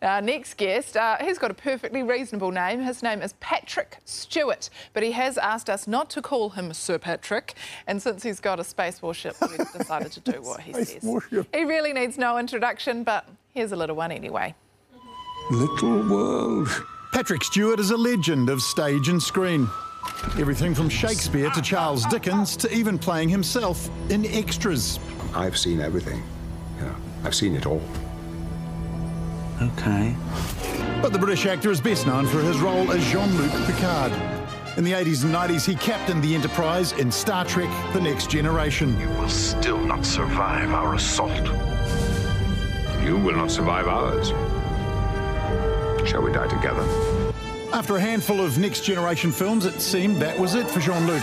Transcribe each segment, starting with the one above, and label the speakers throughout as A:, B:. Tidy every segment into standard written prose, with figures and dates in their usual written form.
A: Our next guest, he's got a perfectly reasonable name. His name is Patrick Stewart, but he has asked us not to call him Sir Patrick. And since he's got a space warship, we've decided to do what he says. He really needs no introduction, but here's a little one anyway.
B: Little world.
C: Patrick Stewart is a legend of stage and screen. Everything from Shakespeare to Charles Dickens to even playing himself in extras.
B: I've seen everything. I've seen it all.
D: Okay.
C: But the British actor is best known for his role as Jean-Luc Picard. In the 80s and 90s, he captained the Enterprise in Star Trek: The Next Generation.
E: You will still not survive our assault. You will not survive ours. Shall we die together?
C: After a handful of Next Generation films, it seemed that was it for Jean-Luc.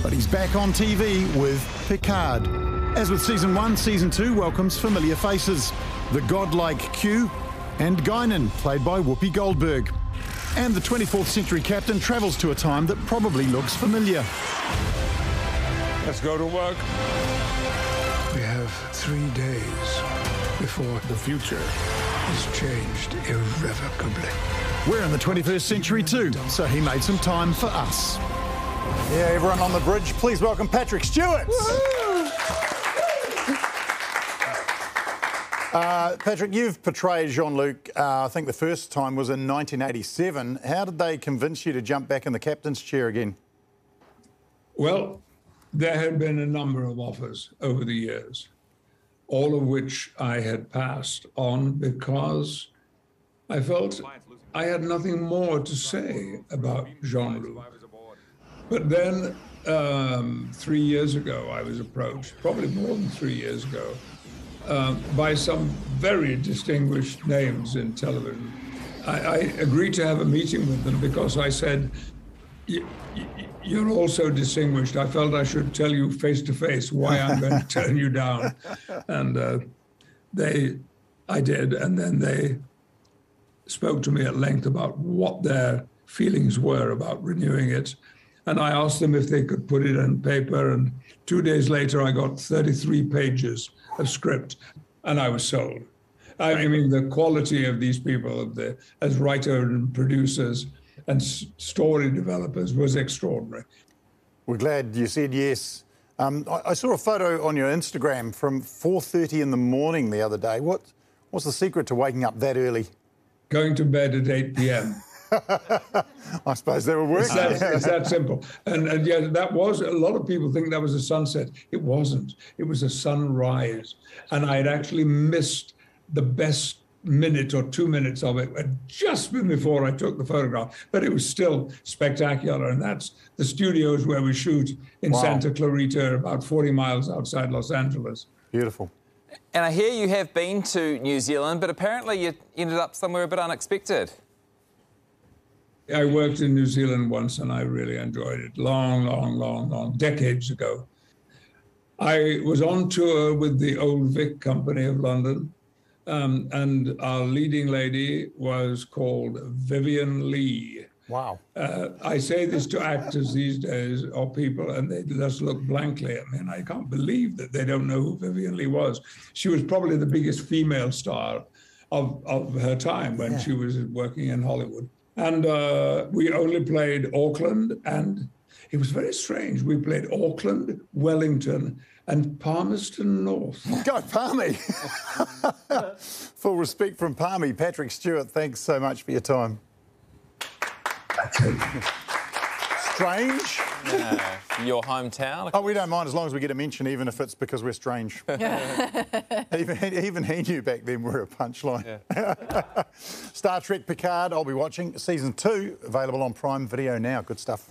C: But he's back on TV with Picard. As with Season 1, Season 2 welcomes familiar faces. The godlike Q and Guinan, played by Whoopi Goldberg. And the 24th century captain travels to a time that probably looks familiar.
E: Let's go to work.
B: We have 3 days before the future is changed irrevocably.
C: We're in the 21st century too, so he made some time for us. Yeah, everyone on the bridge, please welcome Patrick Stewart. Patrick, you've portrayed Jean-Luc, I think the first time was in 1987. How did they convince you to jump back in the captain's chair again?
F: Well, there had been a number of offers over the years, all of which I had passed on because I felt I had nothing more to say about Jean-Luc. But then 3 years ago, I was approached, probably more than 3 years ago, by some very distinguished names in television. I agreed to have a meeting with them because I said, you're all so distinguished. I felt I should tell you face to face why I'm going to turn you down. And I did. And then they spoke to me at length about what their feelings were about renewing it. And I asked them if they could put it on paper. And 2 days later, I got 33 pages of script, and I was sold. I mean, the quality of these people as writers and producers and story developers was extraordinary.
C: We're glad you said yes. I saw a photo on your Instagram from 4:30 in the morning the other day. What's the secret to waking up that early?
F: Going to bed at 8 p.m.
C: I suppose that would work.
F: It's that simple. And yeah, that was, a lot of people think that was a sunset. It wasn't. It was a sunrise. And I had actually missed the best minute or 2 minutes of it just before I took the photograph. But it was still spectacular. And that's the studios where we shoot in Santa Clarita, about 40 miles outside Los Angeles.
C: Beautiful.
G: And I hear you have been to New Zealand, but apparently you ended up somewhere a bit unexpected.
F: I worked in New Zealand once and I really enjoyed it. Long, decades ago. I was on tour with the Old Vic Company of London, and our leading lady was called Vivian Lee.
C: Wow.
F: I say this to actors these days or people, and they just look blankly at me, and I can't believe that they don't know who Vivian Lee was. She was probably the biggest female star of her time when she was working in Hollywood. And we only played Auckland, and it was very strange. We played Auckland, Wellington, and Palmerston North.
C: Go, Palmy! Full respect from Palmy. Patrick Stewart, thanks so much for your time. Strange?
G: Your hometown?
C: Oh, we don't mind as long as we get a mention, even if it's because we're strange. even he knew back then we're a punchline. Yeah. Star Trek Picard, I'll be watching. Season 2, available on Prime Video now. Good stuff.